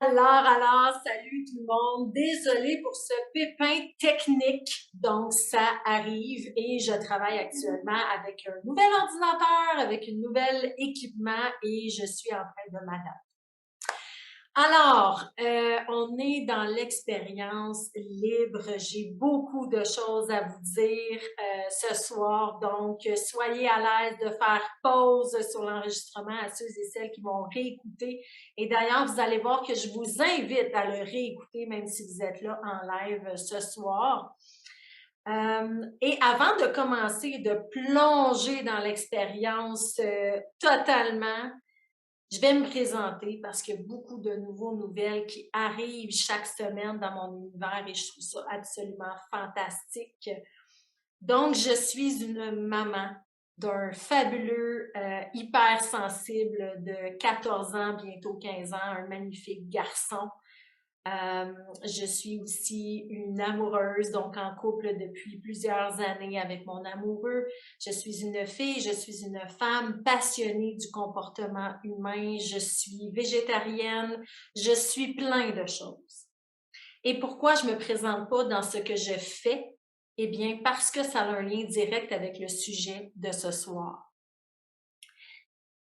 Salut tout le monde. Désolée pour ce pépin technique. Donc, ça arrive et je travaille actuellement avec un nouvel ordinateur, avec un nouvel équipement et je suis en train de m'adapter. On est dans l'expérience libre. J'ai beaucoup de choses à vous dire ce soir. Donc, soyez à l'aise de faire pause sur l'enregistrement à ceux et celles qui vont réécouter. Et d'ailleurs, vous allez voir que je vous invite à le réécouter, même si vous êtes là en live ce soir. Et avant de commencer, de plonger dans l'expérience totalement, je vais me présenter parce qu'il y a beaucoup de nouvelles qui arrivent chaque semaine dans mon univers et je trouve ça absolument fantastique. Donc, je suis une maman d'un fabuleux hypersensible de 14 ans, bientôt 15 ans, un magnifique garçon. Je suis aussi une amoureuse, donc en couple depuis plusieurs années avec mon amoureux. Je suis une fille, je suis une femme passionnée du comportement humain, je suis végétarienne, je suis plein de choses. Et pourquoi je me présente pas dans ce que je fais? Eh bien, parce que ça a un lien direct avec le sujet de ce soir.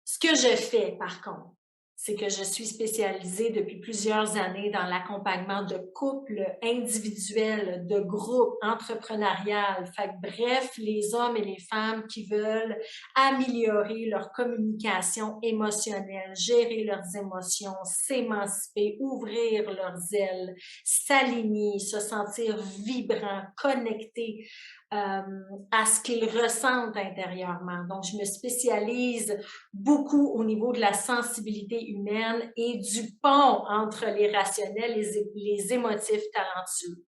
Ce que je fais, par contre, c'est que je suis spécialisée depuis plusieurs années dans l'accompagnement de couples individuels, de groupes entrepreneuriales. Bref, les hommes et les femmes qui veulent améliorer leur communication émotionnelle, gérer leurs émotions, s'émanciper, ouvrir leurs ailes, s'aligner, se sentir vibrants, connectés, à ce qu'ils ressentent intérieurement. Donc, je me spécialise beaucoup au niveau de la sensibilité humaine et du pont entre les rationnels et les émotifs talentueux.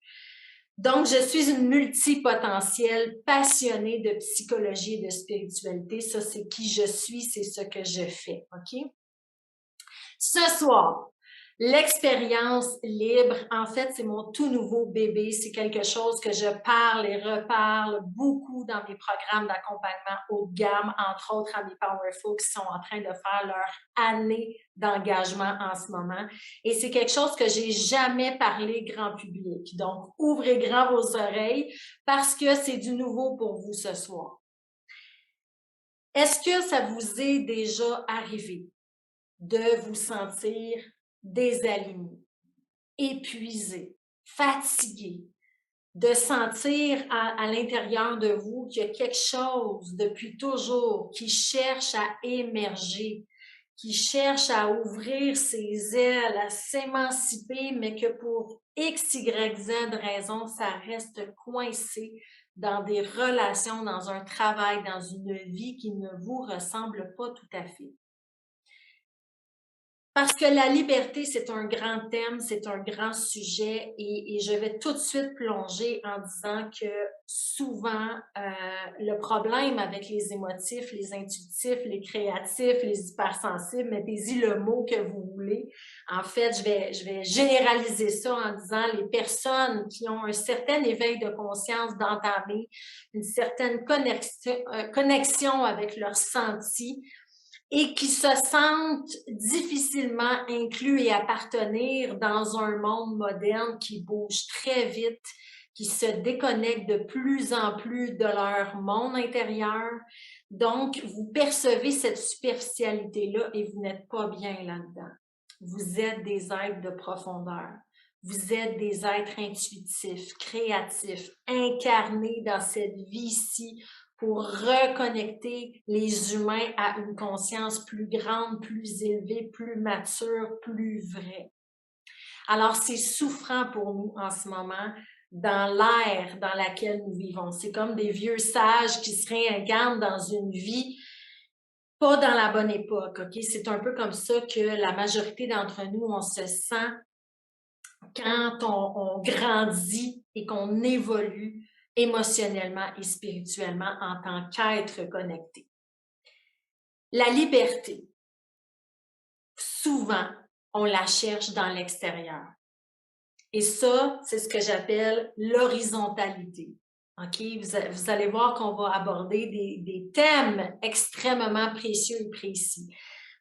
Donc, je suis une multipotentielle passionnée de psychologie et de spiritualité. Ça, c'est qui je suis, c'est ce que je fais, OK? Ce soir, l'expérience libre, en fait, c'est mon tout nouveau bébé. C'est quelque chose que je parle et reparle beaucoup dans mes programmes d'accompagnement haut de gamme, entre autres à mes Powerful qui sont en train de faire leur année d'engagement en ce moment. Et c'est quelque chose que j'ai jamais parlé grand public. Donc, ouvrez grand vos oreilles parce que c'est du nouveau pour vous ce soir. Est-ce que ça vous est déjà arrivé de vous sentir désaligné, épuisé, fatigué, de sentir à l'intérieur de vous qu'il y a quelque chose depuis toujours qui cherche à émerger, qui cherche à ouvrir ses ailes, à s'émanciper, mais que pour X, Y, Z raison, ça reste coincé dans des relations, dans un travail, dans une vie qui ne vous ressemble pas tout à fait. Parce que la liberté, c'est un grand thème, c'est un grand sujet et je vais tout de suite plonger en disant que souvent, le problème avec les émotifs, les intuitifs, les créatifs, les hypersensibles, mettez-y le mot que vous voulez. En fait, je vais généraliser ça en disant les personnes qui ont un certain éveil de conscience d'entamer une certaine connexion avec leurs sentis, et qui se sentent difficilement inclus et appartenir dans un monde moderne qui bouge très vite, qui se déconnecte de plus en plus de leur monde intérieur. Donc, vous percevez cette superficialité-là et vous n'êtes pas bien là-dedans. Vous êtes des êtres de profondeur. Vous êtes des êtres intuitifs, créatifs, incarnés dans cette vie-ci pour reconnecter les humains à une conscience plus grande, plus élevée, plus mature, plus vraie. Alors, c'est souffrant pour nous en ce moment dans l'ère dans laquelle nous vivons. C'est comme des vieux sages qui se réincarnent dans une vie pas dans la bonne époque, OK? C'est un peu comme ça que la majorité d'entre nous, on se sent quand on grandit et qu'on évolue émotionnellement et spirituellement en tant qu'être connecté. La liberté, souvent, on la cherche dans l'extérieur. Et ça, c'est ce que j'appelle l'horizontalité. OK? Vous allez voir qu'on va aborder des thèmes extrêmement précieux et précis.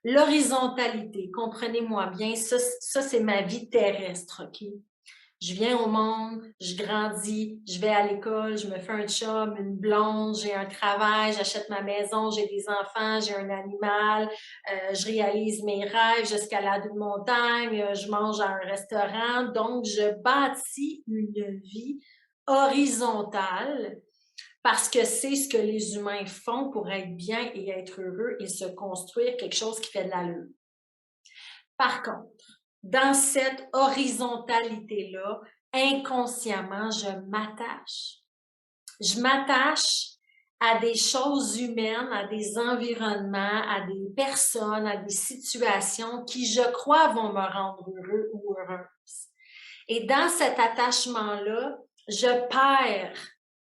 L'horizontalité, comprenez-moi bien, ça c'est ma vie terrestre, OK? Je viens au monde, je grandis, je vais à l'école, je me fais un chum, une blonde, j'ai un travail, j'achète ma maison, j'ai des enfants, j'ai un animal, je réalise mes rêves, j'escalade une montagne, je mange à un restaurant. Donc, je bâtis une vie horizontale parce que c'est ce que les humains font pour être bien et être heureux et se construire quelque chose qui fait de l'allure. Par contre, dans cette horizontalité-là, inconsciemment, je m'attache. Je m'attache à des choses humaines, à des environnements, à des personnes, à des situations qui, je crois, vont me rendre heureux ou heureuse. Et dans cet attachement-là, je perds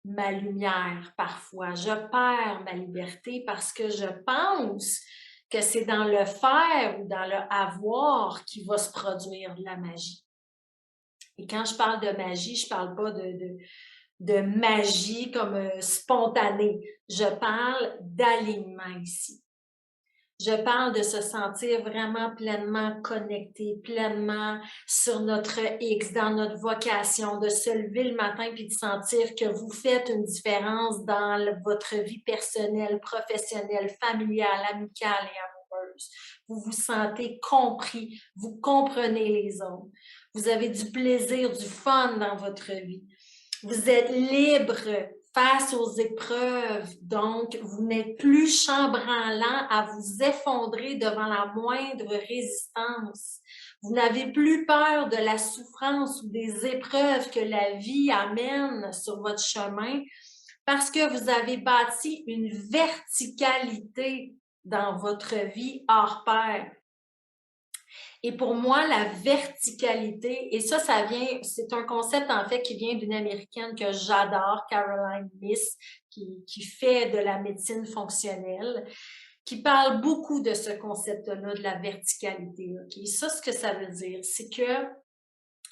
ma lumière parfois, je perds ma liberté parce que je pense que c'est dans le faire ou dans le avoir qui va se produire de la magie. Et quand je parle de magie, je parle pas de magie comme spontanée. Je parle d'alignement ici. Je parle de se sentir vraiment pleinement connecté, pleinement sur notre X, dans notre vocation, de se lever le matin puis de sentir que vous faites une différence dans votre vie personnelle, professionnelle, familiale, amicale et amoureuse. Vous vous sentez compris, vous comprenez les autres. Vous avez du plaisir, du fun dans votre vie. Vous êtes libre face aux épreuves, donc vous n'êtes plus chambranlant à vous effondrer devant la moindre résistance. Vous n'avez plus peur de la souffrance ou des épreuves que la vie amène sur votre chemin parce que vous avez bâti une verticalité dans votre vie hors pair. Et pour moi, la verticalité, et ça vient, c'est un concept en fait qui vient d'une Américaine que j'adore, Caroline Myss, qui fait de la médecine fonctionnelle, qui parle beaucoup de ce concept-là, de la verticalité. Okay? Ça, ce que ça veut dire, c'est que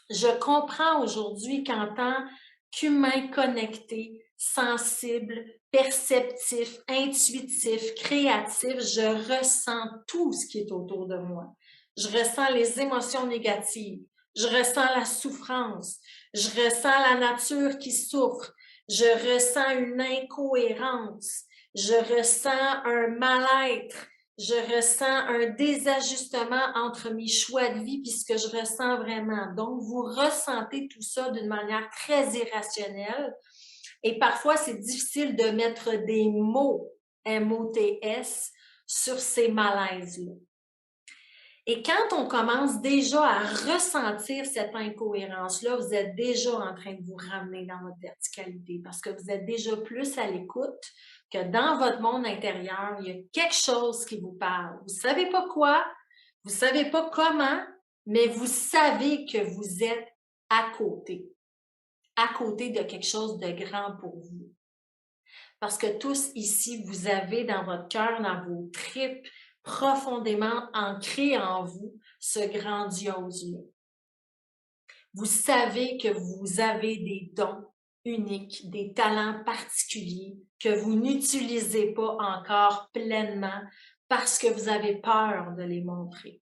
je comprends aujourd'hui qu'en tant qu'humain connecté, sensible, perceptif, intuitif, créatif, je ressens tout ce qui est autour de moi. Je ressens les émotions négatives, je ressens la souffrance, je ressens la nature qui souffre, je ressens une incohérence, je ressens un mal-être, je ressens un désajustement entre mes choix de vie et ce que je ressens vraiment. Donc, vous ressentez tout ça d'une manière très irrationnelle et parfois, c'est difficile de mettre des mots, M-O-T-S, sur ces malaises-là. Et quand on commence déjà à ressentir cette incohérence-là, vous êtes déjà en train de vous ramener dans votre verticalité parce que vous êtes déjà plus à l'écoute que dans votre monde intérieur, il y a quelque chose qui vous parle. Vous ne savez pas quoi, vous ne savez pas comment, mais vous savez que vous êtes à côté de quelque chose de grand pour vous. Parce que tous ici, vous avez dans votre cœur, dans vos tripes, profondément ancré en vous ce grandiose-là. Vous savez que vous avez des dons uniques, des talents particuliers que vous n'utilisez pas encore pleinement parce que vous avez peur de les montrer.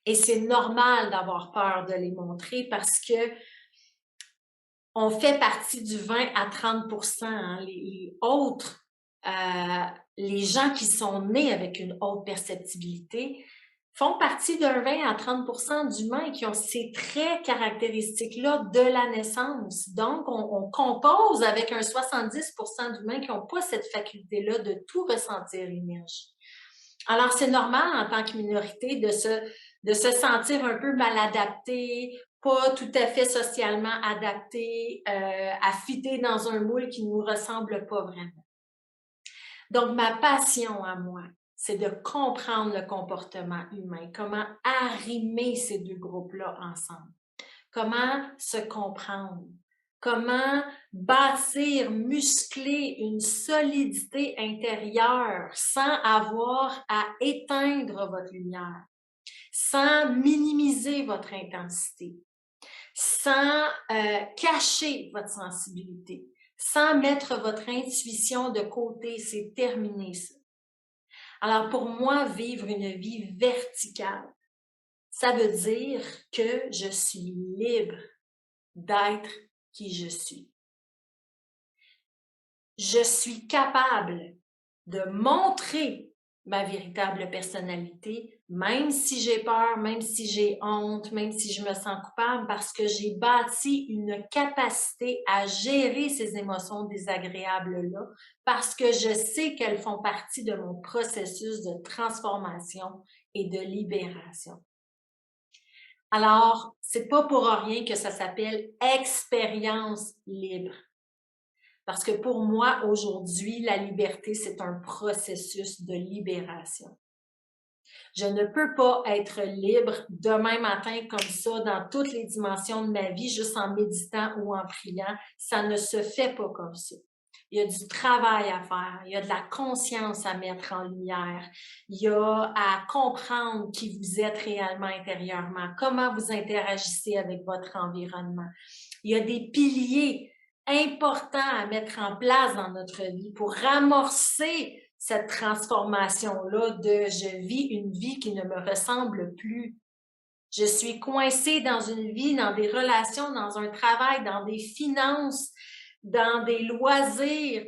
Et c'est normal d'avoir peur de les montrer parce que on fait partie du 20 à 30%. Hein. Les autres, les gens qui sont nés avec une haute perceptibilité font partie d'un 20 à 30% d'humains qui ont ces traits caractéristiques-là de la naissance. Donc, on compose avec un 70% d'humains qui n'ont pas cette faculté-là de tout ressentir l'énergie. Alors, c'est normal en tant que minorité de se sentir un peu mal adapté, pas tout à fait socialement adapté, à fitter dans un moule qui ne nous ressemble pas vraiment. Donc, ma passion à moi, c'est de comprendre le comportement humain, comment arrimer ces deux groupes-là ensemble, comment se comprendre, comment bâtir, muscler une solidité intérieure sans avoir à éteindre votre lumière, sans minimiser votre intensité, sans cacher votre sensibilité, sans mettre votre intuition de côté. C'est terminé ça. Alors pour moi, vivre une vie verticale, ça veut dire que je suis libre d'être qui je suis. Je suis capable de montrer ma véritable personnalité, même si j'ai peur, même si j'ai honte, même si je me sens coupable, parce que j'ai bâti une capacité à gérer ces émotions désagréables-là, parce que je sais qu'elles font partie de mon processus de transformation et de libération. Alors, c'est pas pour rien que ça s'appelle expérience libre. Parce que pour moi, aujourd'hui, la liberté, c'est un processus de libération. Je ne peux pas être libre demain matin comme ça dans toutes les dimensions de ma vie, juste en méditant ou en priant. Ça ne se fait pas comme ça. Il y a du travail à faire, il y a de la conscience à mettre en lumière, il y a à comprendre qui vous êtes réellement intérieurement, comment vous interagissez avec votre environnement. Il y a des piliers importants à mettre en place dans notre vie pour amorcer cette transformation-là de je vis une vie qui ne me ressemble plus. Je suis coincée dans une vie, dans des relations, dans un travail, dans des finances, dans des loisirs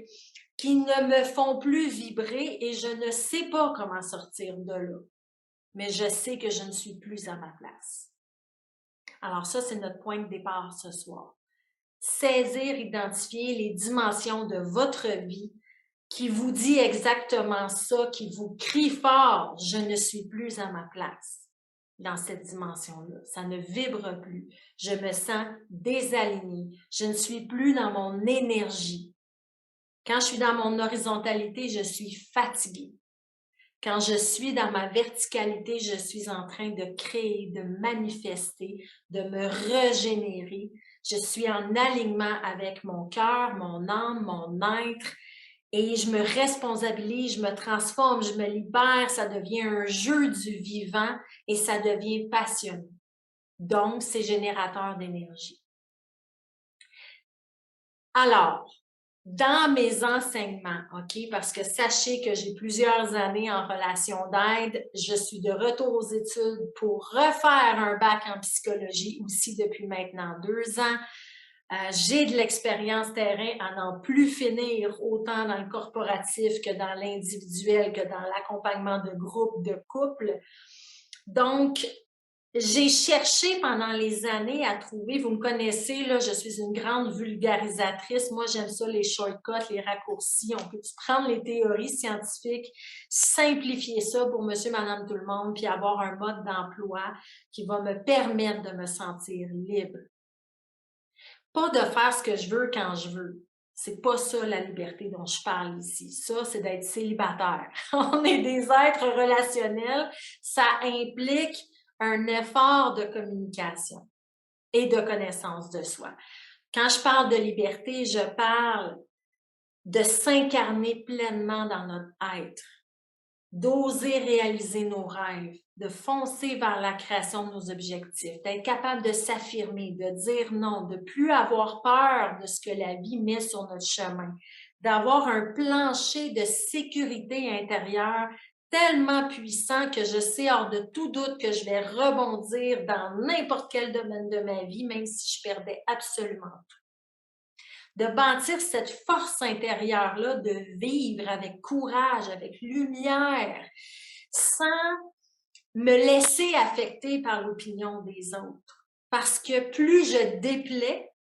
qui ne me font plus vibrer et je ne sais pas comment sortir de là. Mais je sais que je ne suis plus à ma place. Alors ça, c'est notre point de départ ce soir. Saisir, identifier les dimensions de votre vie qui vous dit exactement ça, qui vous crie fort, je ne suis plus à ma place dans cette dimension-là. Ça ne vibre plus. Je me sens désalignée. Je ne suis plus dans mon énergie. Quand je suis dans mon horizontalité, je suis fatiguée. Quand je suis dans ma verticalité, je suis en train de créer, de manifester, de me régénérer. Je suis en alignement avec mon cœur, mon âme, mon être. Et je me responsabilise, je me transforme, je me libère, ça devient un jeu du vivant et ça devient passionnant. Donc, c'est générateur d'énergie. Alors, dans mes enseignements, OK, parce que sachez que j'ai plusieurs années en relation d'aide, je suis de retour aux études pour refaire un bac en psychologie aussi depuis maintenant 2 ans. J'ai de l'expérience terrain à n'en plus finir, autant dans le corporatif que dans l'individuel, que dans l'accompagnement de groupe, de couple. Donc, j'ai cherché pendant les années à trouver, vous me connaissez, là, je suis une grande vulgarisatrice. Moi, j'aime ça, les shortcuts, les raccourcis. On peut prendre les théories scientifiques, simplifier ça pour monsieur, madame, tout le monde, puis avoir un mode d'emploi qui va me permettre de me sentir libre. Pas de faire ce que je veux quand je veux. C'est pas ça la liberté dont je parle ici. Ça, c'est d'être célibataire. On est des êtres relationnels. Ça implique un effort de communication et de connaissance de soi. Quand je parle de liberté, je parle de s'incarner pleinement dans notre être, d'oser réaliser nos rêves, de foncer vers la création de nos objectifs, d'être capable de s'affirmer, de dire non, de plus avoir peur de ce que la vie met sur notre chemin, d'avoir un plancher de sécurité intérieure tellement puissant que je sais hors de tout doute que je vais rebondir dans n'importe quel domaine de ma vie, même si je perdais absolument tout. De bâtir cette force intérieure-là, de vivre avec courage, avec lumière, sans me laisser affecter par l'opinion des autres. Parce que plus je déplais,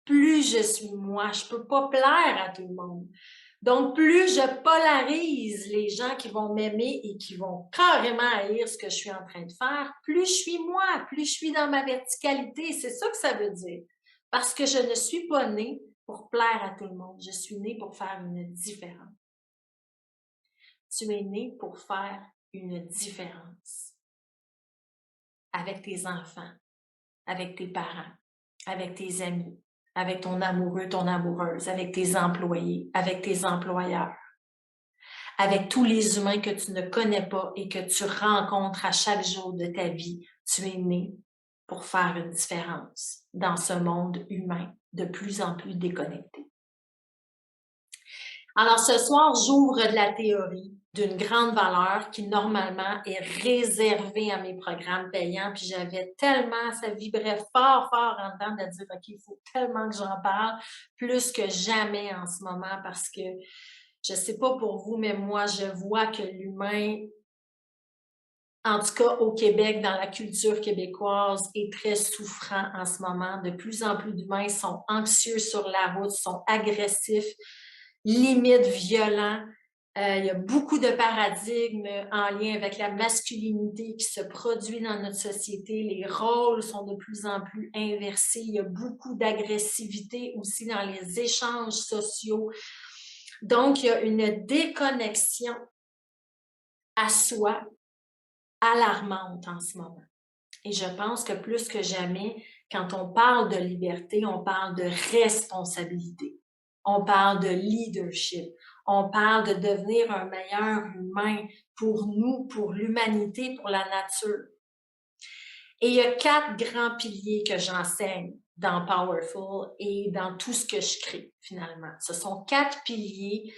plus je suis moi. Je peux pas plaire à tout le monde. Donc, plus je polarise les gens qui vont m'aimer et qui vont carrément haïr ce que je suis en train de faire, plus je suis moi, plus je suis dans ma verticalité. C'est ça que ça veut dire. Parce que je ne suis pas née pour plaire à tout le monde. Je suis née pour faire une différence. Tu es née pour faire une différence. Avec tes enfants, avec tes parents, avec tes amis, avec ton amoureux, ton amoureuse, avec tes employés, avec tes employeurs, avec tous les humains que tu ne connais pas et que tu rencontres à chaque jour de ta vie. Tu es né pour faire une différence dans ce monde humain de plus en plus déconnecté. Alors ce soir, j'ouvre de la théorie d'une grande valeur qui, normalement, est réservée à mes programmes payants. Puis j'avais tellement, ça vibrait fort, fort en dedans de dire, OK, il faut tellement que j'en parle, plus que jamais en ce moment, parce que je sais pas pour vous, mais moi, je vois que l'humain, en tout cas au Québec, dans la culture québécoise, est très souffrant en ce moment. De plus en plus d'humains sont anxieux sur la route, sont agressifs, limite violents. Il y a beaucoup de paradigmes en lien avec la masculinité qui se produit dans notre société. Les rôles sont de plus en plus inversés. Il y a beaucoup d'agressivité aussi dans les échanges sociaux. Donc, il y a une déconnexion à soi alarmante en ce moment. Et je pense que plus que jamais, quand on parle de liberté, on parle de responsabilité. On parle de leadership. On parle de devenir un meilleur humain pour nous, pour l'humanité, pour la nature. Et il y a 4 grands piliers que j'enseigne dans Powerful et dans tout ce que je crée, finalement. Ce sont 4 piliers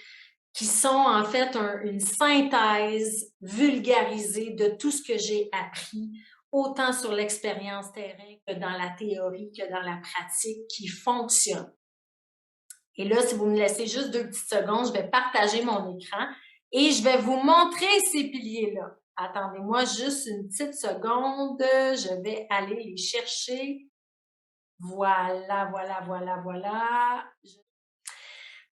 qui sont en fait une synthèse vulgarisée de tout ce que j'ai appris, autant sur l'expérience terrain que dans la théorie, que dans la pratique, qui fonctionne. Et là, si vous me laissez juste 2 petites secondes, je vais partager mon écran et je vais vous montrer ces piliers-là. Attendez-moi juste une petite seconde, je vais aller les chercher. Voilà, voilà, voilà, voilà.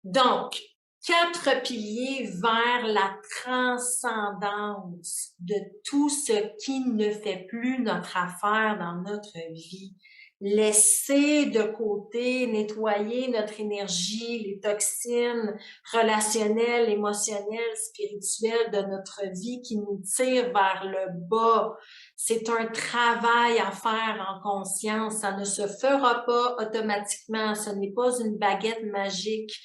Donc, 4 piliers vers la transcendance de tout ce qui ne fait plus notre affaire dans notre vie. Laisser de côté, nettoyer notre énergie, les toxines relationnelles, émotionnelles, spirituelles de notre vie qui nous tirent vers le bas. C'est un travail à faire en conscience. Ça ne se fera pas automatiquement. Ce n'est pas une baguette magique.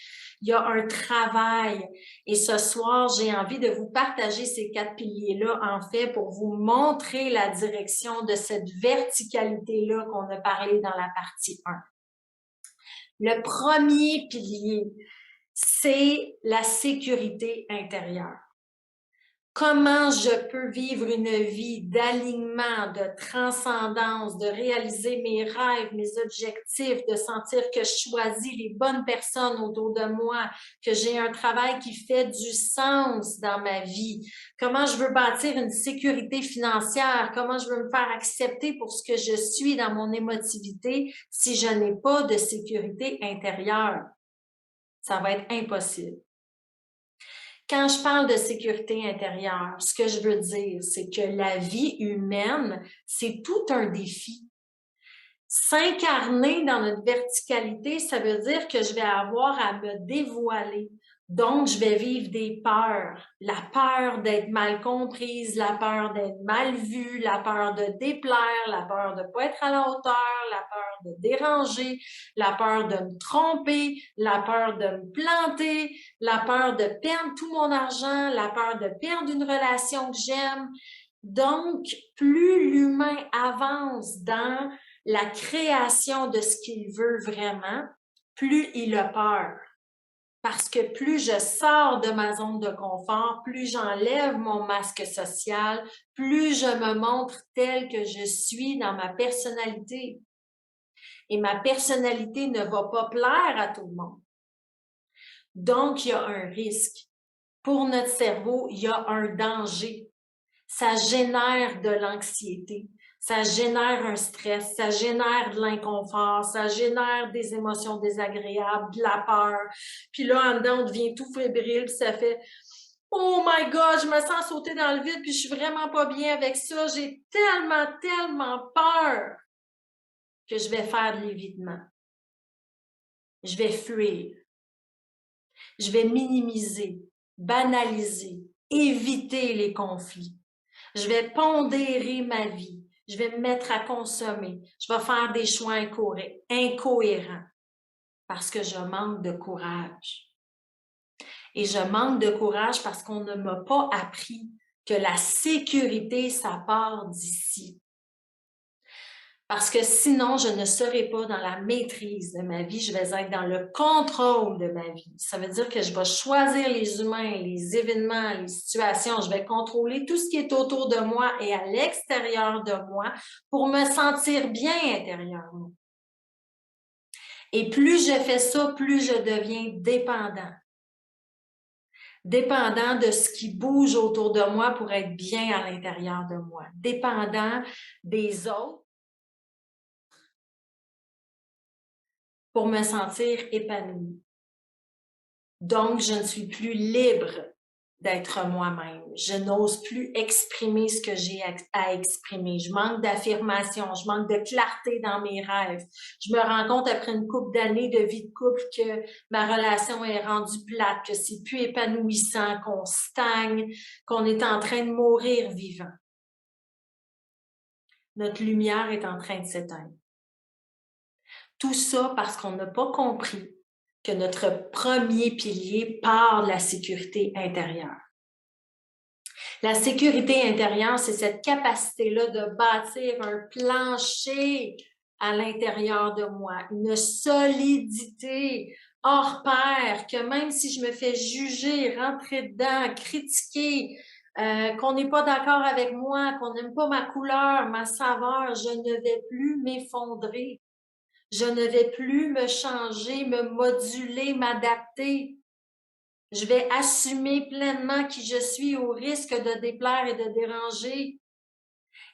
Il y a un travail. Et ce soir, j'ai envie de vous partager ces 4 piliers-là, en fait, pour vous montrer la direction de cette verticalité-là qu'on a parlé dans la partie 1. Le premier pilier, c'est la sécurité intérieure. Comment je peux vivre une vie d'alignement, de transcendance, de réaliser mes rêves, mes objectifs, de sentir que je choisis les bonnes personnes autour de moi, que j'ai un travail qui fait du sens dans ma vie. Comment je veux bâtir une sécurité financière, comment je veux me faire accepter pour ce que je suis dans mon émotivité si je n'ai pas de sécurité intérieure. Ça va être impossible. Quand je parle de sécurité intérieure, ce que je veux dire, c'est que la vie humaine, c'est tout un défi. S'incarner dans notre verticalité, ça veut dire que je vais avoir à me dévoiler. Donc, je vais vivre des peurs. La peur d'être mal comprise, la peur d'être mal vue, la peur de déplaire, la peur de ne pas être à la hauteur, la peur de déranger, la peur de me tromper, la peur de me planter, la peur de perdre tout mon argent, la peur de perdre une relation que j'aime. Donc, plus l'humain avance dans la création de ce qu'il veut vraiment, plus il a peur. Parce que plus je sors de ma zone de confort, plus j'enlève mon masque social, plus je me montre telle que je suis dans ma personnalité. Et ma personnalité ne va pas plaire à tout le monde. Donc, il y a un risque. Pour notre cerveau, il y a un danger. Ça génère de l'anxiété. Ça génère un stress, ça génère de l'inconfort, ça génère des émotions désagréables, de la peur. Puis là, en dedans, on devient tout fébrile, puis ça fait « Oh my God, je me sens sauter dans le vide, puis je suis vraiment pas bien avec ça. J'ai tellement, tellement peur que je vais faire de l'évitement. Je vais fuir. Je vais minimiser, banaliser, éviter les conflits. Je vais pondérer ma vie. Je vais me mettre à consommer. Je vais faire des choix incohérents parce que je manque de courage. Et je manque de courage parce qu'on ne m'a pas appris que la sécurité, ça part d'ici. Parce que sinon, je ne serai pas dans la maîtrise de ma vie, je vais être dans le contrôle de ma vie. Ça veut dire que je vais choisir les humains, les événements, les situations, je vais contrôler tout ce qui est autour de moi et à l'extérieur de moi pour me sentir bien intérieurement. Et plus je fais ça, plus je deviens dépendant. Dépendant de ce qui bouge autour de moi pour être bien à l'intérieur de moi. Dépendant des autres pour me sentir épanouie. Donc, je ne suis plus libre d'être moi-même. Je n'ose plus exprimer ce que j'ai à exprimer. Je manque d'affirmation, je manque de clarté dans mes rêves. Je me rends compte après une couple d'années de vie de couple que ma relation est rendue plate, que c'est plus épanouissant, qu'on stagne, qu'on est en train de mourir vivant. Notre lumière est en train de s'éteindre. Tout ça parce qu'on n'a pas compris que notre premier pilier part de la sécurité intérieure. La sécurité intérieure, c'est cette capacité-là de bâtir un plancher à l'intérieur de moi, une solidité hors pair, que même si je me fais juger, rentrer dedans, critiquer, qu'on n'est pas d'accord avec moi, qu'on n'aime pas ma couleur, ma saveur, je ne vais plus m'effondrer. Je ne vais plus me changer, me moduler, m'adapter. Je vais assumer pleinement qui je suis au risque de déplaire et de déranger.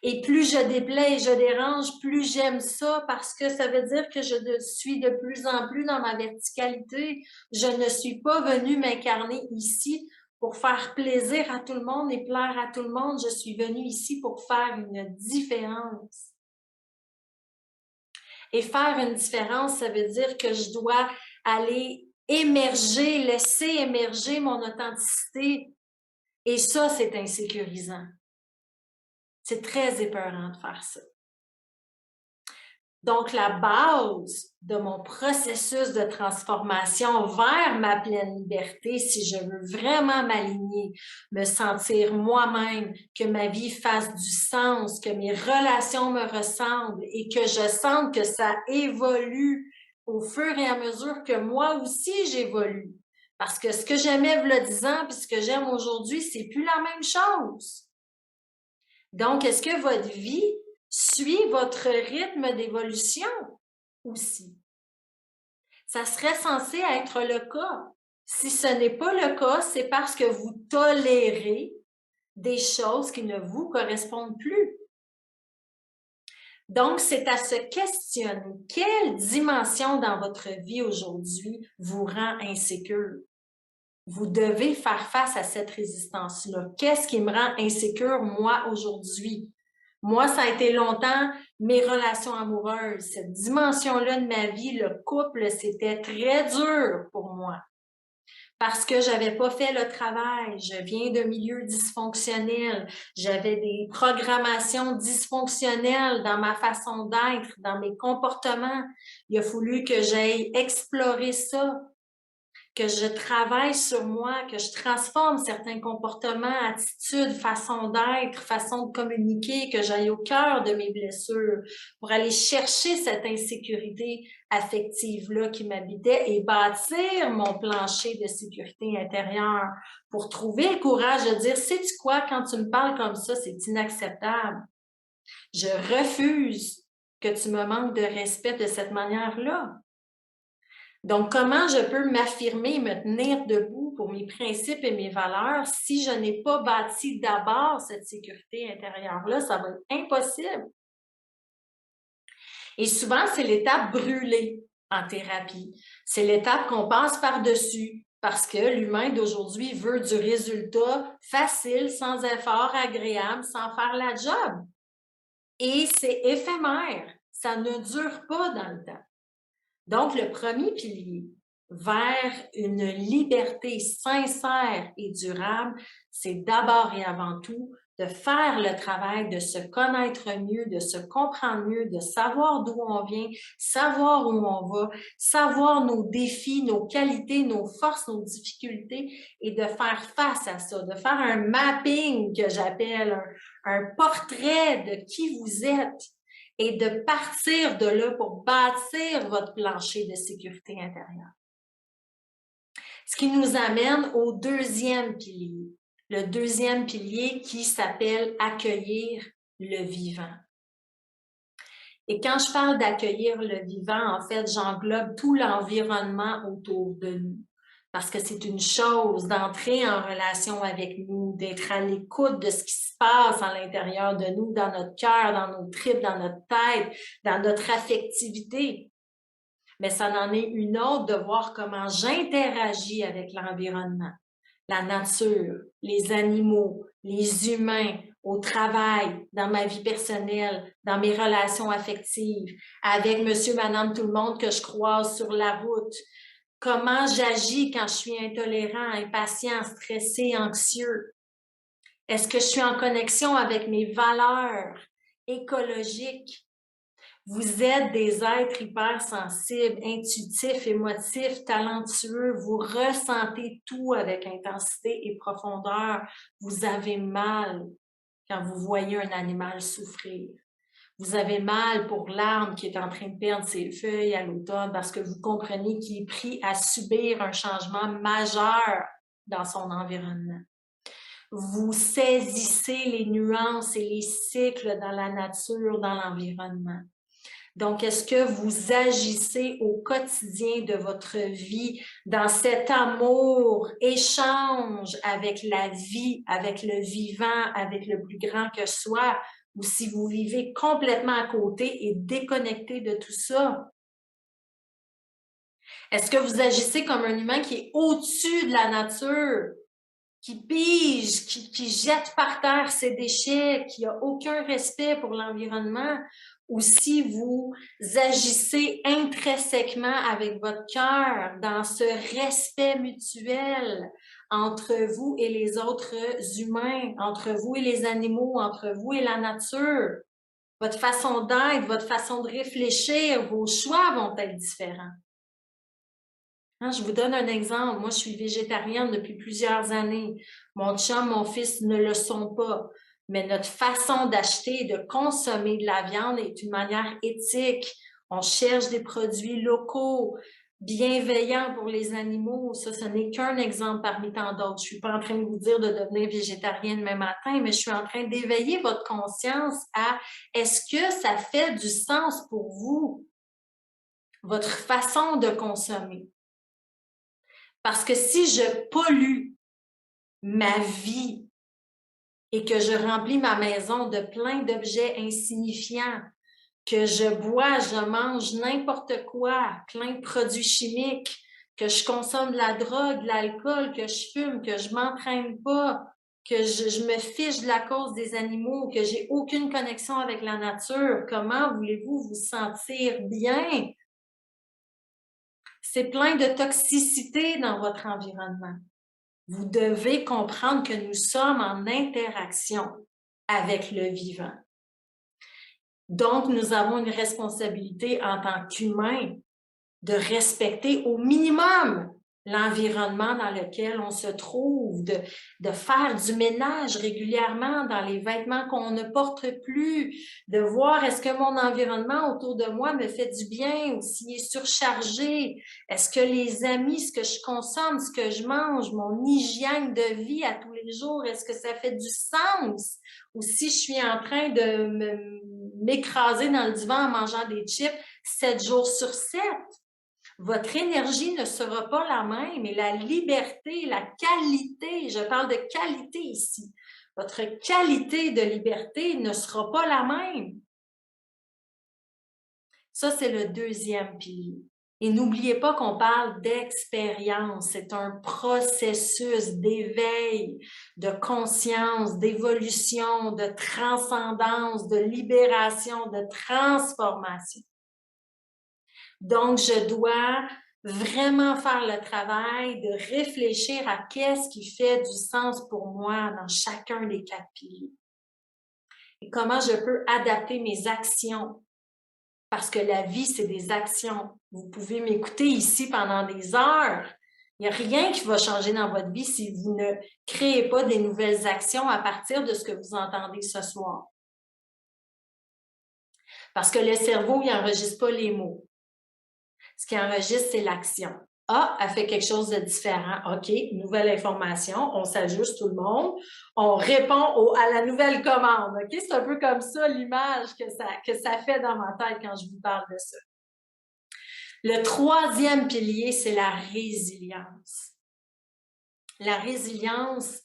Et plus je déplais et je dérange, plus j'aime ça parce que ça veut dire que je suis de plus en plus dans ma verticalité. Je ne suis pas venue m'incarner ici pour faire plaisir à tout le monde et plaire à tout le monde. Je suis venue ici pour faire une différence. Et faire une différence, ça veut dire que je dois aller émerger, laisser émerger mon authenticité. Et ça, c'est insécurisant. C'est très épeurant de faire ça. Donc, la base de mon processus de transformation vers ma pleine liberté, si je veux vraiment m'aligner, me sentir moi-même, que ma vie fasse du sens, que mes relations me ressemblent et que je sente que ça évolue au fur et à mesure que moi aussi j'évolue. Parce que ce que j'aimais il y a 10 ans puis ce que j'aime aujourd'hui, c'est plus la même chose. Donc, est-ce que votre vie suit votre rythme d'évolution aussi? Ça serait censé être le cas. Si ce n'est pas le cas, c'est parce que vous tolérez des choses qui ne vous correspondent plus. Donc, c'est à se questionner quelle dimension dans votre vie aujourd'hui vous rend insécure. Vous devez faire face à cette résistance-là. Qu'est-ce qui me rend insécure, moi, aujourd'hui? Moi, ça a été longtemps mes relations amoureuses. Cette dimension-là de ma vie, le couple, c'était très dur pour moi. Parce que j'avais pas fait le travail. Je viens d'un milieu dysfonctionnel. J'avais des programmations dysfonctionnelles dans ma façon d'être, dans mes comportements. Il a fallu que j'aille explorer ça, que je travaille sur moi, que je transforme certains comportements, attitudes, façon d'être, façon de communiquer, que j'aille au cœur de mes blessures pour aller chercher cette insécurité affective-là qui m'habitait et bâtir mon plancher de sécurité intérieure pour trouver le courage de dire, sais-tu quoi, quand tu me parles comme ça, c'est inacceptable. Je refuse que tu me manques de respect de cette manière-là. Donc, comment je peux m'affirmer, me tenir debout pour mes principes et mes valeurs si je n'ai pas bâti d'abord cette sécurité intérieure-là? Ça va être impossible. Et souvent, c'est l'étape brûlée en thérapie. C'est l'étape qu'on passe par-dessus parce que l'humain d'aujourd'hui veut du résultat facile, sans effort, agréable, sans faire la job. Et c'est éphémère. Ça ne dure pas dans le temps. Donc, le premier pilier vers une liberté sincère et durable, c'est d'abord et avant tout de faire le travail, de se connaître mieux, de se comprendre mieux, de savoir d'où on vient, savoir où on va, savoir nos défis, nos qualités, nos forces, nos difficultés et de faire face à ça, de faire un mapping que j'appelle, un portrait de qui vous êtes et de partir de là pour bâtir votre plancher de sécurité intérieure. Ce qui nous amène au deuxième pilier. Le deuxième pilier qui s'appelle accueillir le vivant. Et quand je parle d'accueillir le vivant, en fait, j'englobe tout l'environnement autour de nous. Parce que c'est une chose d'entrer en relation avec nous, d'être à l'écoute de ce qui se passe à l'intérieur de nous, dans notre cœur, dans nos tripes, dans notre tête, dans notre affectivité. Mais ça en est une autre de voir comment j'interagis avec l'environnement, la nature, les animaux, les humains, au travail, dans ma vie personnelle, dans mes relations affectives, avec monsieur, madame, tout le monde que je croise sur la route. Comment j'agis quand je suis intolérant, impatient, stressé, anxieux? Est-ce que je suis en connexion avec mes valeurs écologiques? Vous êtes des êtres hypersensibles, intuitifs, émotifs, talentueux. Vous ressentez tout avec intensité et profondeur. Vous avez mal quand vous voyez un animal souffrir. Vous avez mal pour l'arbre qui est en train de perdre ses feuilles à l'automne parce que vous comprenez qu'il est pris à subir un changement majeur dans son environnement. Vous saisissez les nuances et les cycles dans la nature, dans l'environnement. Donc, est-ce que vous agissez au quotidien de votre vie dans cet amour, échange avec la vie, avec le vivant, avec le plus grand que soi, ou si vous vivez complètement à côté et déconnecté de tout ça? Est-ce que vous agissez comme un humain qui est au-dessus de la nature, qui pige, qui jette par terre ses déchets, qui n'a aucun respect pour l'environnement, ou si vous agissez intrinsèquement avec votre cœur dans ce respect mutuel entre vous et les autres humains, entre vous et les animaux, entre vous et la nature. Votre façon d'être, votre façon de réfléchir, vos choix vont être différents. Je vous donne un exemple. Moi, je suis végétarienne depuis plusieurs années. Mon chum, mon fils ne le sont pas. Mais notre façon d'acheter et de consommer de la viande est une manière éthique. On cherche des produits locaux, bienveillants pour les animaux. Ça, ce n'est qu'un exemple parmi tant d'autres. Je suis pas en train de vous dire de devenir végétarienne demain matin, mais je suis en train d'éveiller votre conscience à est-ce que ça fait du sens pour vous, votre façon de consommer? Parce que si je pollue ma vie et que je remplis ma maison de plein d'objets insignifiants, que je bois, je mange n'importe quoi, plein de produits chimiques, que je consomme de la drogue, de l'alcool, que je fume, que je m'entraîne pas, que je me fiche de la cause des animaux, que j'ai aucune connexion avec la nature, comment voulez-vous vous sentir bien? C'est plein de toxicité dans votre environnement. Vous devez comprendre que nous sommes en interaction avec le vivant. Donc, nous avons une responsabilité en tant qu'humains de respecter au minimum l'environnement dans lequel on se trouve, de faire du ménage régulièrement dans les vêtements qu'on ne porte plus, de voir est-ce que mon environnement autour de moi me fait du bien ou s'il est surchargé, est-ce que les amis, ce que je consomme, ce que je mange, mon hygiène de vie à tous les jours, est-ce que ça fait du sens? Ou si je suis en train de m'écraser dans le divan en mangeant des chips 7 jours sur 7. Votre énergie ne sera pas la même et la liberté, la qualité, je parle de qualité ici, votre qualité de liberté ne sera pas la même. Ça, c'est le deuxième pilier. Et n'oubliez pas qu'on parle d'expérience. C'est un processus d'éveil, de conscience, d'évolution, de transcendance, de libération, de transformation. Donc, je dois vraiment faire le travail de réfléchir à qu'est-ce qui fait du sens pour moi dans chacun des 4 piliers. Et comment je peux adapter mes actions. Parce que la vie, c'est des actions. Vous pouvez m'écouter ici pendant des heures. Il n'y a rien qui va changer dans votre vie si vous ne créez pas des nouvelles actions à partir de ce que vous entendez ce soir. Parce que le cerveau, il n'enregistre pas les mots. Ce qu'il enregistre, c'est l'action. Ah, elle fait quelque chose de différent. OK, nouvelle information, on s'ajuste tout le monde, on répond à la nouvelle commande. OK, c'est un peu comme ça l'image que ça fait dans ma tête quand je vous parle de ça. Le troisième pilier, c'est la résilience. La résilience,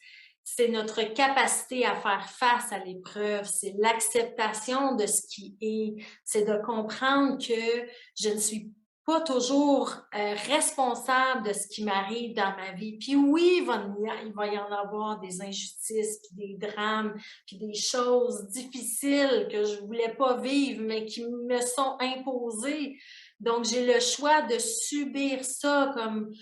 c'est notre capacité à faire face à l'épreuve, c'est l'acceptation de ce qui est, c'est de comprendre que je ne suis pas toujours responsable de ce qui m'arrive dans ma vie. Puis oui, il va y en avoir des injustices, puis des drames, puis des choses difficiles que je voulais pas vivre, mais qui me sont imposées. Donc, j'ai le choix de subir ça comme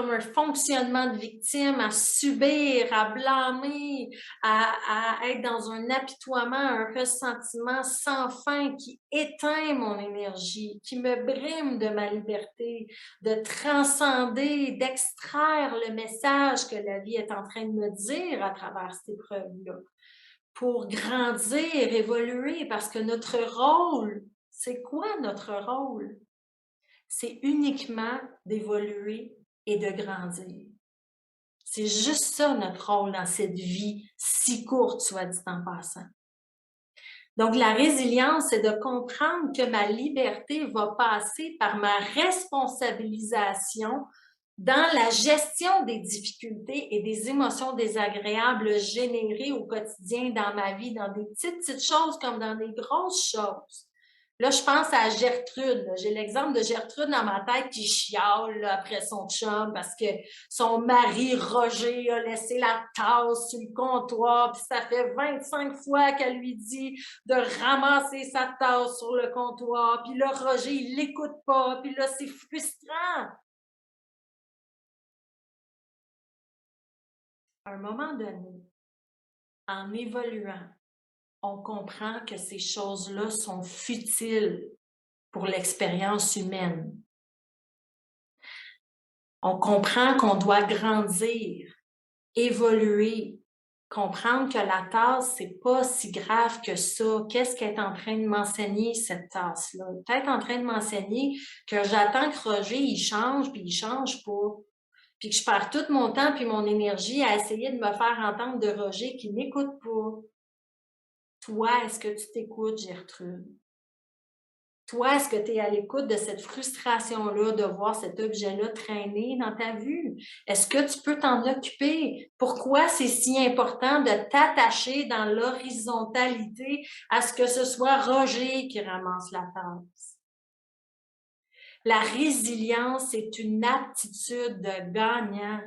un fonctionnement de victime, à subir, à blâmer, à être dans un apitoiement, un ressentiment sans fin qui éteint mon énergie, qui me brime de ma liberté, de transcender, d'extraire le message que la vie est en train de me dire à travers cette épreuve-là, pour grandir, évoluer, parce que notre rôle, c'est quoi notre rôle? C'est uniquement d'évoluer et de grandir. C'est juste ça notre rôle dans cette vie si courte, soit dit en passant. Donc, la résilience, c'est de comprendre que ma liberté va passer par ma responsabilisation dans la gestion des difficultés et des émotions désagréables générées au quotidien dans ma vie, dans des petites choses comme dans des grosses choses. Là, je pense à Gertrude. J'ai l'exemple de Gertrude dans ma tête qui chiale là, après son chum parce que son mari Roger a laissé la tasse sur le comptoir, puis ça fait 25 fois qu'elle lui dit de ramasser sa tasse sur le comptoir, puis là, Roger, il l'écoute pas, puis là, c'est frustrant. À un moment donné, en évoluant, on comprend que ces choses-là sont futiles pour l'expérience humaine. On comprend qu'on doit grandir, évoluer, comprendre que la tasse, c'est pas si grave que ça. Qu'est-ce qu'elle est en train de m'enseigner, cette tasse-là? Peut-être en train de m'enseigner que j'attends que Roger, il change, puis il change pas. Puis que je perds tout mon temps puis mon énergie à essayer de me faire entendre de Roger qui n'écoute pas. Toi, est-ce que tu t'écoutes, Gertrude? Toi, est-ce que tu es à l'écoute de cette frustration-là de voir cet objet-là traîner dans ta vue? Est-ce que tu peux t'en occuper? Pourquoi c'est si important de t'attacher dans l'horizontalité à ce que ce soit Roger qui ramasse la tasse? La résilience est une aptitude de gagnant.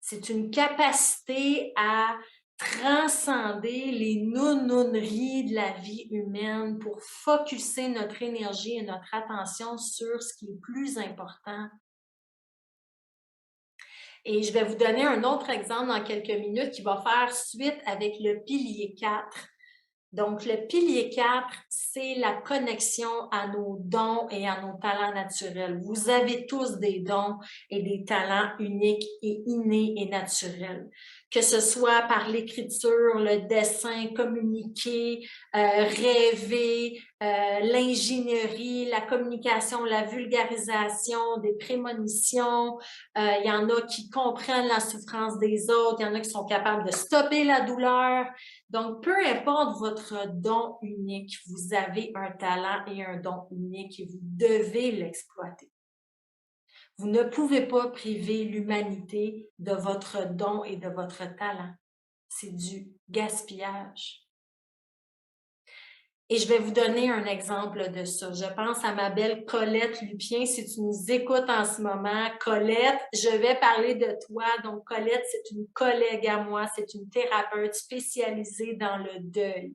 C'est une capacité à transcender les nounouneries de la vie humaine pour focusser notre énergie et notre attention sur ce qui est plus important. Et je vais vous donner un autre exemple dans quelques minutes qui va faire suite avec le pilier 4. Donc, le pilier 4, c'est la connexion à nos dons et à nos talents naturels. Vous avez tous des dons et des talents uniques et innés et naturels. Que ce soit par l'écriture, le dessin, communiquer, rêver, l'ingénierie, la communication, la vulgarisation, des prémonitions. Il y en a qui comprennent la souffrance des autres. Il y en a qui sont capables de stopper la douleur. Donc, peu importe votre don unique, vous avez un talent et un don unique et vous devez l'exploiter. Vous ne pouvez pas priver l'humanité de votre don et de votre talent. C'est du gaspillage. Et je vais vous donner un exemple de ça. Je pense à ma belle Colette Lupien. Si tu nous écoutes en ce moment, Colette, je vais parler de toi. Donc, Colette, c'est une collègue à moi. C'est une thérapeute spécialisée dans le deuil.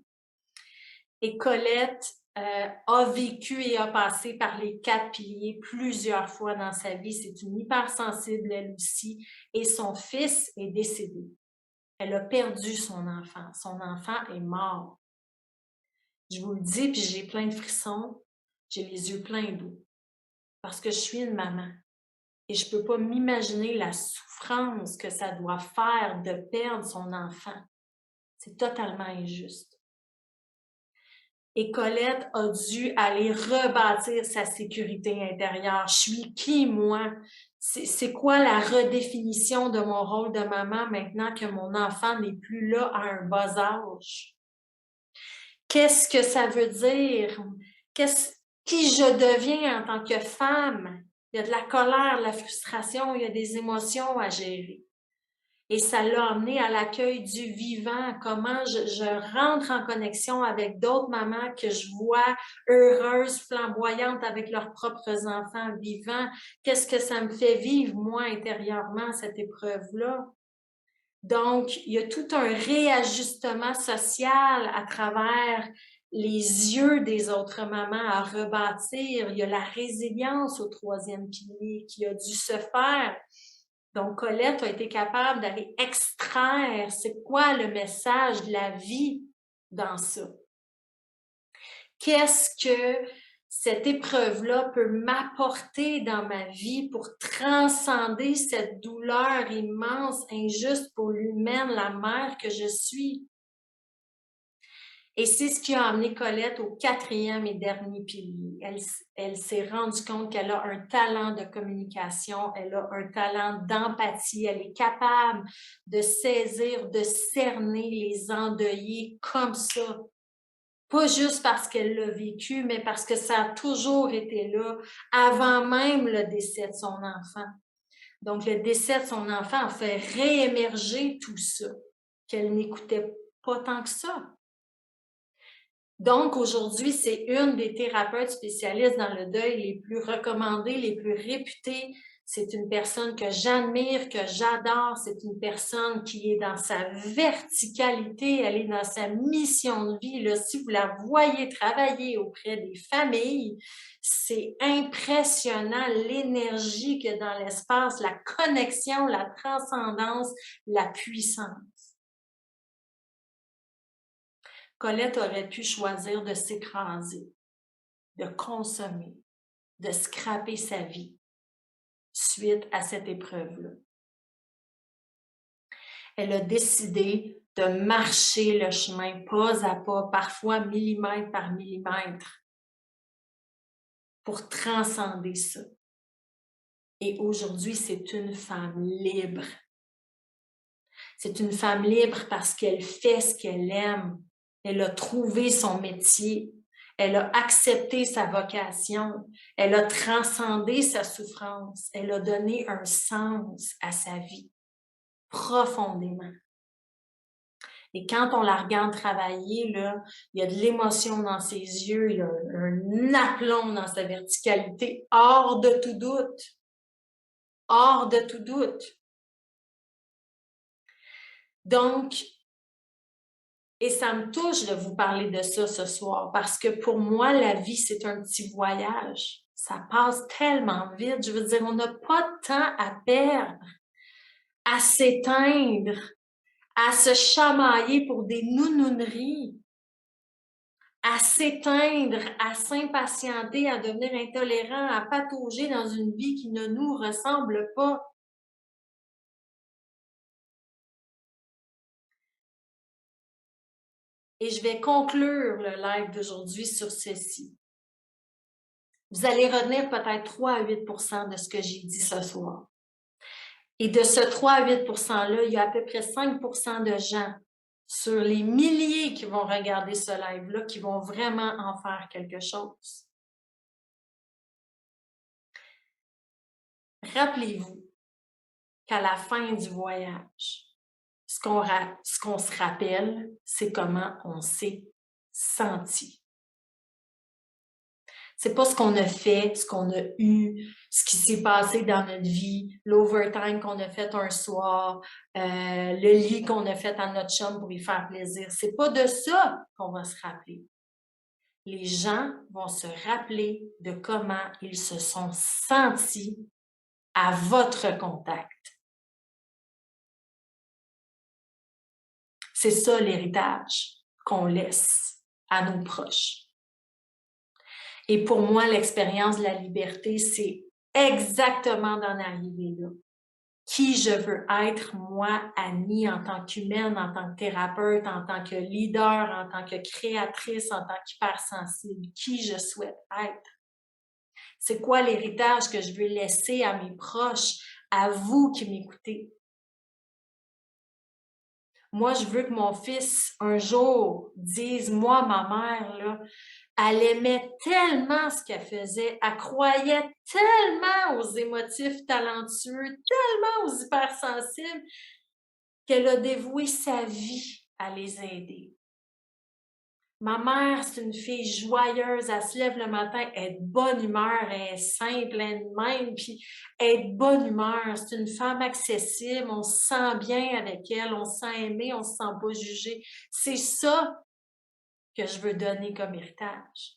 Et Colette a vécu et a passé par les 4 piliers plusieurs fois dans sa vie. C'est une hypersensible, elle aussi. Et son fils est décédé. Elle a perdu son enfant. Son enfant est mort. Je vous le dis, puis j'ai plein de frissons, j'ai les yeux pleins d'eau. Parce que je suis une maman. Et je ne peux pas m'imaginer la souffrance que ça doit faire de perdre son enfant. C'est totalement injuste. Et Colette a dû aller rebâtir sa sécurité intérieure. Je suis qui, moi? C'est quoi la redéfinition de mon rôle de maman maintenant que mon enfant n'est plus là à un bas âge? Qu'est-ce que ça veut dire? Qui je deviens en tant que femme? Il y a de la colère, de la frustration, il y a des émotions à gérer. Et ça l'a amené à l'accueil du vivant, comment je rentre en connexion avec d'autres mamans que je vois heureuses, flamboyantes avec leurs propres enfants vivants. Qu'est-ce que ça me fait vivre, moi, intérieurement, cette épreuve-là? Donc, il y a tout un réajustement social à travers les yeux des autres mamans à rebâtir. Il y a la résilience au troisième pilier qui a dû se faire. Donc, Colette a été capable d'aller extraire c'est quoi le message de la vie dans ça. Qu'est-ce que cette épreuve-là peut m'apporter dans ma vie pour transcender cette douleur immense, injuste pour l'humaine, la mère que je suis? Et c'est ce qui a amené Colette au quatrième et dernier pilier. Elle s'est rendue compte qu'elle a un talent de communication, elle a un talent d'empathie, elle est capable de saisir, de cerner les endeuillés comme ça. Pas juste parce qu'elle l'a vécu, mais parce que ça a toujours été là avant même le décès de son enfant. Donc, le décès de son enfant a fait réémerger tout ça, qu'elle n'écoutait pas tant que ça. Donc, aujourd'hui, c'est une des thérapeutes spécialistes dans le deuil les plus recommandées, les plus réputées. C'est une personne que j'admire, que j'adore. C'est une personne qui est dans sa verticalité, elle est dans sa mission de vie. Là, si vous la voyez travailler auprès des familles, c'est impressionnant l'énergie qu'il y a dans l'espace, la connexion, la transcendance, la puissance. Colette aurait pu choisir de s'écraser, de consommer, de scraper sa vie suite à cette épreuve-là. Elle a décidé de marcher le chemin pas à pas, parfois millimètre par millimètre, pour transcender ça. Et aujourd'hui, c'est une femme libre. C'est une femme libre parce qu'elle fait ce qu'elle aime. Elle a trouvé son métier. Elle a accepté sa vocation. Elle a transcendé sa souffrance. Elle a donné un sens à sa vie, profondément. Et quand on la regarde travailler, là, il y a de l'émotion dans ses yeux, il y a un aplomb dans sa verticalité, hors de tout doute. Hors de tout doute. Donc, et ça me touche de vous parler de ça ce soir, parce que pour moi, la vie, c'est un petit voyage. Ça passe tellement vite. Je veux dire, on n'a pas de temps à perdre, à s'éteindre, à se chamailler pour des nounouneries, à s'éteindre, à s'impatienter, à devenir intolérant, à patauger dans une vie qui ne nous ressemble pas. Et je vais conclure le live d'aujourd'hui sur ceci. Vous allez retenir peut-être 3 à 8 % de ce que j'ai dit ce soir. Et de ce 3 à 8 %-là, il y a à peu près 5 % de gens sur les milliers qui vont regarder ce live-là qui vont vraiment en faire quelque chose. Rappelez-vous qu'à la fin du voyage, ce qu'on se rappelle, c'est comment on s'est senti. C'est pas ce qu'on a fait, ce qu'on a eu, ce qui s'est passé dans notre vie, l'overtime qu'on a fait un soir, le lit qu'on a fait à notre chum pour lui faire plaisir. C'est pas de ça qu'on va se rappeler. Les gens vont se rappeler de comment ils se sont sentis à votre contact. C'est ça l'héritage qu'on laisse à nos proches. Et pour moi, l'expérience de la liberté, c'est exactement d'en arriver là. qui je veux être, moi, Annie, en tant qu'humaine, en tant que thérapeute, en tant que leader, en tant que créatrice, en tant qu'hypersensible, qui je souhaite être. C'est quoi l'héritage que je veux laisser à mes proches, à vous qui m'écoutez? Moi, je veux que mon fils, un jour, dise, moi, ma mère, là, elle aimait tellement ce qu'elle faisait, elle croyait tellement aux émotifs talentueux, tellement aux hypersensibles, qu'elle a dévoué sa vie à les aider. Ma mère, c'est une fille joyeuse, elle se lève le matin, elle est de bonne humeur, elle est simple, elle-même, puis elle est de bonne humeur. C'est une femme accessible, on se sent bien avec elle, on se sent aimé, on se sent pas jugé. C'est ça que je veux donner comme héritage.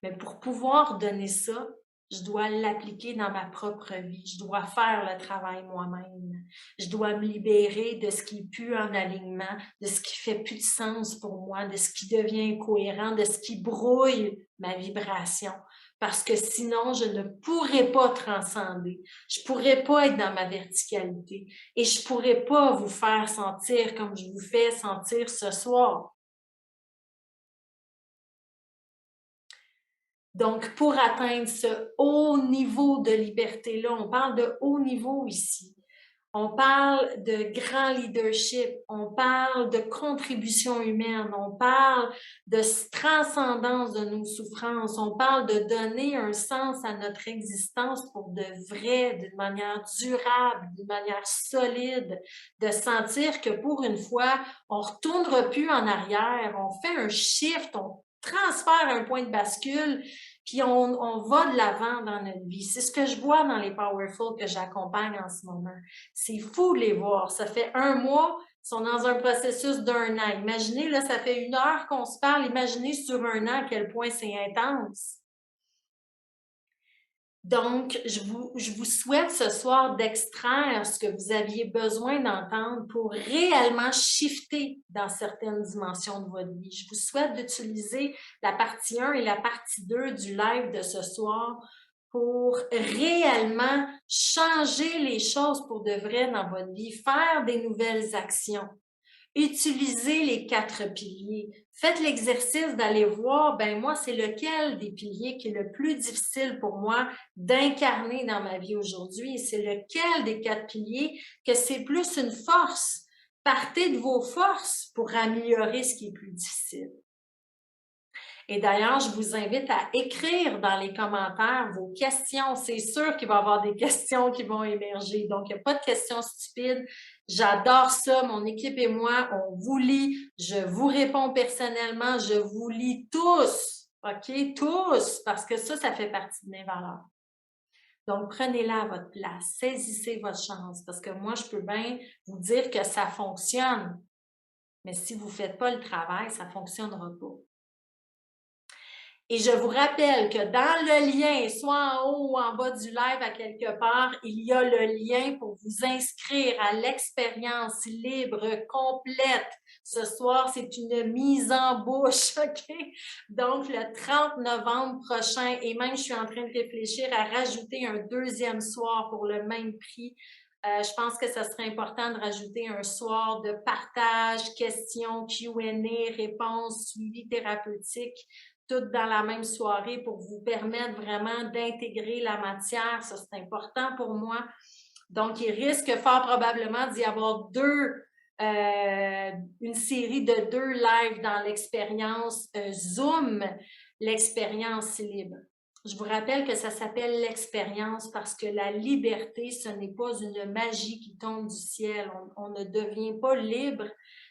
Mais pour pouvoir donner ça, je dois l'appliquer dans ma propre vie. Je dois faire le travail moi-même. Je dois me libérer de ce qui n'est plus en alignement, de ce qui fait plus de sens pour moi, de ce qui devient incohérent, de ce qui brouille ma vibration. Parce que sinon, je ne pourrais pas transcender. Je ne pourrais pas être dans ma verticalité. Et je ne pourrais pas vous faire sentir comme je vous fais sentir ce soir. Donc, pour atteindre ce haut niveau de liberté-là, on parle de haut niveau ici. On parle de grand leadership, on parle de contribution humaine, on parle de transcendance de nos souffrances, on parle de donner un sens à notre existence pour de vrai, d'une manière durable, d'une manière solide, de sentir que pour une fois, on ne retournera plus en arrière, on fait un shift, on transfère un point de bascule, puis on va de l'avant dans notre vie. C'est ce que je vois dans les Powerful que j'accompagne en ce moment. C'est fou de les voir. Ça fait 1 mois, ils sont dans un processus d'1 an. Imaginez, là, ça fait 1 heure qu'on se parle. Imaginez sur 1 an à quel point c'est intense. Donc, je vous souhaite ce soir d'extraire ce que vous aviez besoin d'entendre pour réellement shifter dans certaines dimensions de votre vie. Je vous souhaite d'utiliser la partie 1 et la partie 2 du live de ce soir pour réellement changer les choses pour de vrai dans votre vie, faire des nouvelles actions. Utilisez les 4 piliers. Faites l'exercice d'aller voir, ben moi, c'est lequel des piliers qui est le plus difficile pour moi d'incarner dans ma vie aujourd'hui. C'est lequel des 4 piliers que c'est plus une force. Partez de vos forces pour améliorer ce qui est plus difficile. Et d'ailleurs, je vous invite à écrire dans les commentaires vos questions. C'est sûr qu'il va y avoir des questions qui vont émerger. Donc, il n'y a pas de questions stupides. J'adore ça. Mon équipe et moi, on vous lit. Je vous réponds personnellement. Je vous lis tous. OK? Tous. Parce que ça fait partie de mes valeurs. Donc, prenez-la à votre place. Saisissez votre chance. Parce que moi, je peux bien vous dire que ça fonctionne. Mais si vous ne faites pas le travail, ça ne fonctionnera pas. Et je vous rappelle que dans le lien, soit en haut ou en bas du live à quelque part, il y a le lien pour vous inscrire à l'expérience libre complète. Ce soir, c'est une mise en bouche, OK? Donc, le 30 novembre prochain, et même je suis en train de réfléchir à rajouter un 2e soir pour le même prix. Je pense que ça serait important de rajouter un soir de partage, questions, Q&A, réponses, suivi thérapeutique, toutes dans la même soirée pour vous permettre vraiment d'intégrer la matière. Ça, c'est important pour moi. Donc, il risque fort probablement d'y avoir une série de 2 lives dans l'expérience Zoom, l'expérience libre. Je vous rappelle que ça s'appelle l'expérience parce que la liberté, ce n'est pas une magie qui tombe du ciel. On ne devient pas libre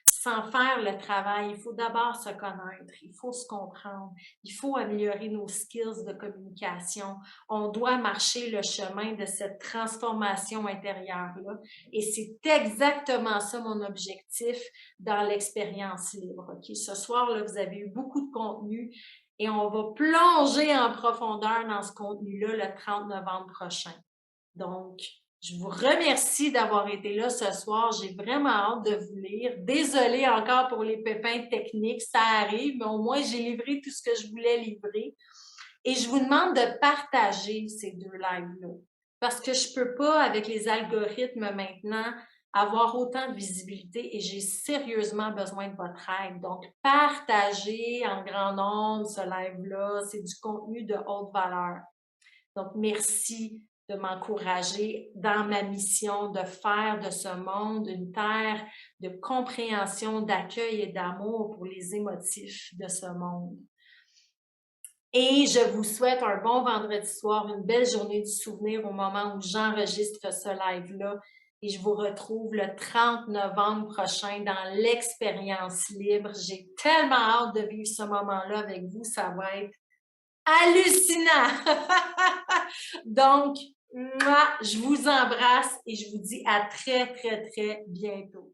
sans faire le travail. Il faut d'abord se connaître, il faut se comprendre, il faut améliorer nos skills de communication. On doit marcher le chemin de cette transformation intérieure-là. Et c'est exactement ça mon objectif dans l'expérience libre. Okay? Ce soir, là, vous avez eu beaucoup de contenu. Et on va plonger en profondeur dans ce contenu-là le 30 novembre prochain. Donc, je vous remercie d'avoir été là ce soir. J'ai vraiment hâte de vous lire. Désolée encore pour les pépins techniques, ça arrive, mais au moins j'ai livré tout ce que je voulais livrer. Et je vous demande de partager ces 2 lives-là. parce que je peux pas, avec les algorithmes maintenant, avoir autant de visibilité et j'ai sérieusement besoin de votre aide. Donc, partagez en grand nombre ce live-là. C'est du contenu de haute valeur. Donc, merci de m'encourager dans ma mission de faire de ce monde une terre de compréhension, d'accueil et d'amour pour les émotifs de ce monde. Et je vous souhaite un bon vendredi soir, une belle journée du souvenir au moment où j'enregistre ce live-là. Et je vous retrouve le 30 novembre prochain dans l'expérience libre. J'ai tellement hâte de vivre ce moment-là avec vous. Ça va être hallucinant! Donc, moi, je vous embrasse et je vous dis à très, très, très bientôt.